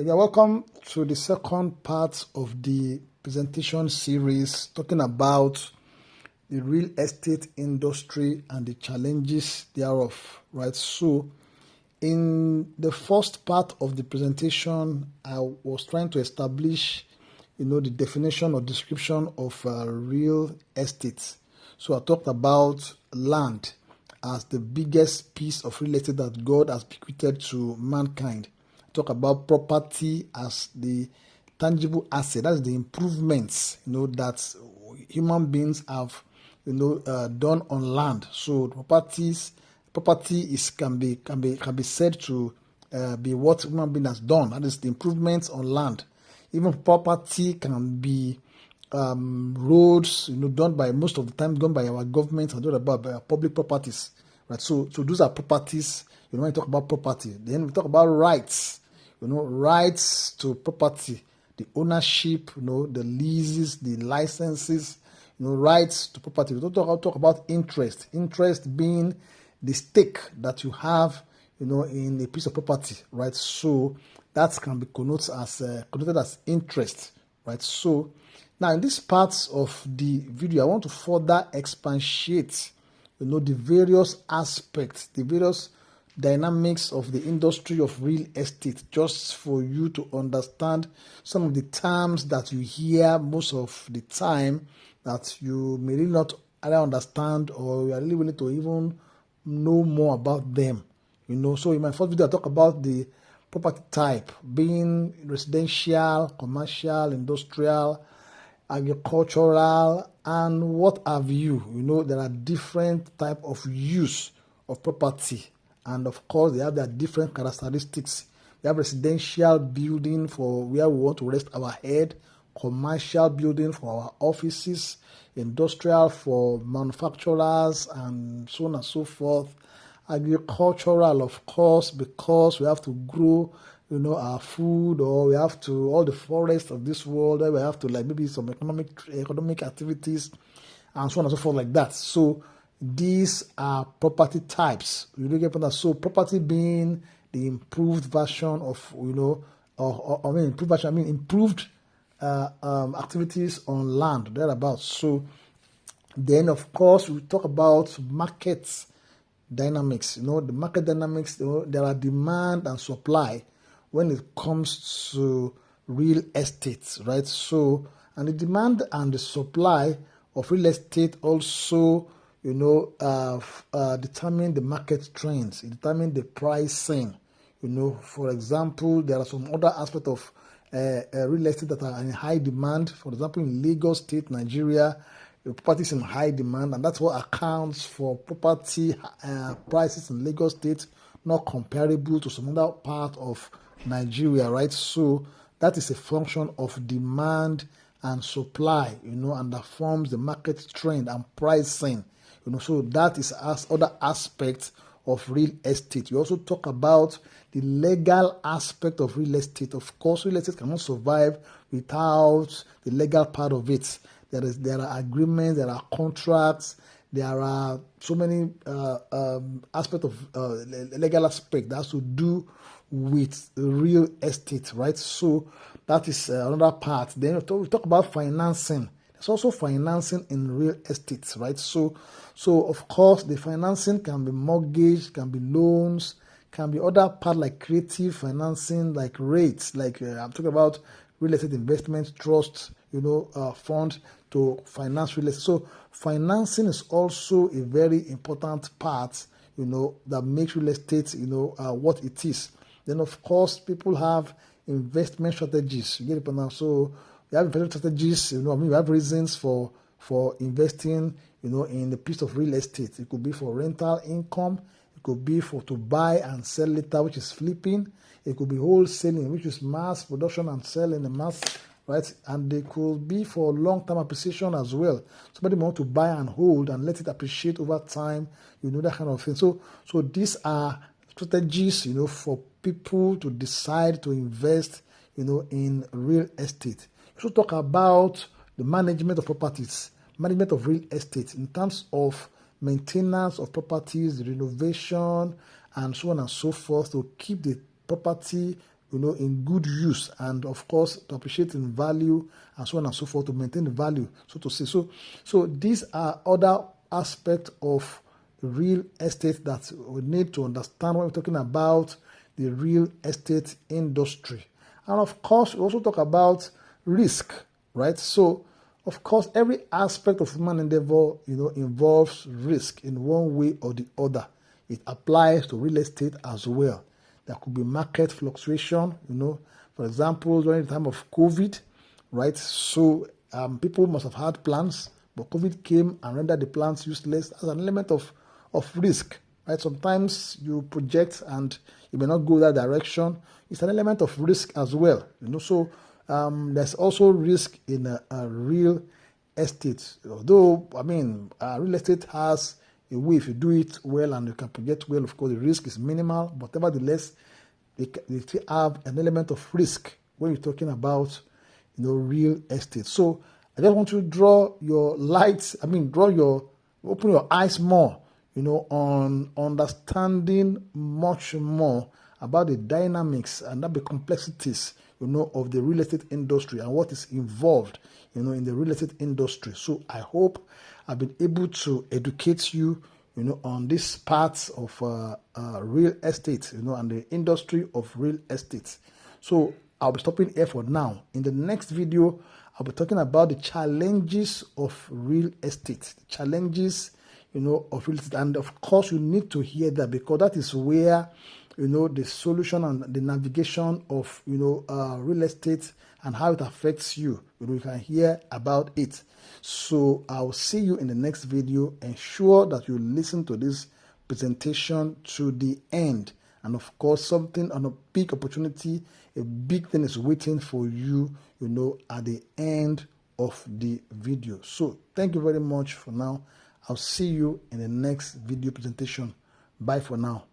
You're welcome to the second part of the presentation series talking about the real estate industry and the challenges thereof, right? So, in the first part of the presentation, I was trying to establish, the definition or description of real estate. So, I talked about land as the biggest piece of real estate that God has bequeathed to mankind. Talk about property as the tangible asset. That's the improvements, that human beings have, done on land. So property is can be said to be what human being has done. That is the improvements on land. Even property can be roads, done by most of the time done by our government and done by our public properties, right? So those are properties. When we talk about property, then we talk about rights. Rights to property, the ownership, the leases, the licenses, rights to property. We don't talk about interest. Interest being the stake that you have, in a piece of property, right? So that can be connoted as interest, right? So now in this part of the video, I want to further expatiate, the various aspects, the various dynamics of the industry of real estate, just for you to understand some of the terms that you hear most of the time that you may really not either understand or you are really willing to even know more about them. So in my first video, I talk about the property type being residential, commercial, industrial, agricultural, and what have you. There are different type of use of property. And of course, they have their different characteristics. We have residential building for where we want to rest our head, commercial building for our offices, industrial for manufacturers, and so on and so forth. Agricultural, of course, because we have to grow, our food, or we have to all the forests of this world. We have to maybe some economic activities, and so on and so forth like that. So these are property types. So property being the improved version of, improved activities on land, thereabouts. So then, of course, we talk about market dynamics. The market dynamics, there are demand and supply when it comes to real estate, right? So, and the demand and the supply of real estate also determine the market trends, determine the pricing. For example, there are some other aspects of real estate that are in high demand. For example, in Lagos State, Nigeria, property is in high demand, and that's what accounts for property prices in Lagos State not comparable to some other part of Nigeria, right? So that is a function of demand and supply, and that forms the market trend and pricing. So that is other aspects of real estate. You also talk about the legal aspect of real estate. Of course, real estate cannot survive without the legal part of it. There are agreements, there are contracts, there are so many aspects of legal aspect that has to do with real estate, right? So that is another part. Then we talk about financing. There's also financing in real estate, right? So of course, the financing can be mortgage, can be loans, can be other part like creative financing, like rates, like I'm talking about real estate investment trust, fund to finance real estate. So financing is also a very important part, that makes real estate, what it is. Then of course, people have investment strategies. You get it now. So we have investment strategies, we have reasons for investing, in the piece of real estate. It could be for rental income. It could be to buy and sell later, which is flipping. It could be wholesaling, which is mass production and selling the mass, right? And they could be for long-term appreciation as well. Somebody want to buy and hold and let it appreciate over time, that kind of thing. So these are strategies, for people to decide to invest, in real estate. We also talk about the management of properties, management of real estate in terms of maintenance of properties, the renovation, and so on and so forth to keep the property in good use, and of course to appreciate in value and so on and so forth, to maintain the value, so to say. So these are other aspects of real estate that we need to understand when we're talking about the real estate industry. And of course, we also talk about risk, right? So, of course, every aspect of human endeavor, involves risk in one way or the other. It applies to real estate as well. There could be market fluctuation, for example, during the time of COVID, right? So, people must have had plans, but COVID came and rendered the plans useless as an element of risk, right? Sometimes you project and it may not go that direction. It's an element of risk as well, So there's also risk in a real estate. Although, real estate has a way, if you do it well and you can project well, of course, the risk is minimal, but nevertheless, they still have an element of risk when you're talking about, real estate. So I just want to open your eyes more, on understanding much more about the dynamics and the complexities, of the real estate industry and what is involved, in the real estate industry. So I hope I've been able to educate you, on this part of real estate, and the industry of real estate. So I'll be stopping here for now. In the next video, I'll be talking about the challenges of real estate, of real estate. And of course, you need to hear that, because that is where, the solution and the navigation of, real estate and how it affects you. You can hear about it. So I'll see you in the next video. Ensure that you listen to this presentation to the end. And of course, something on a big opportunity, a big thing is waiting for you, at the end of the video. So thank you very much for now. I'll see you in the next video presentation. Bye for now.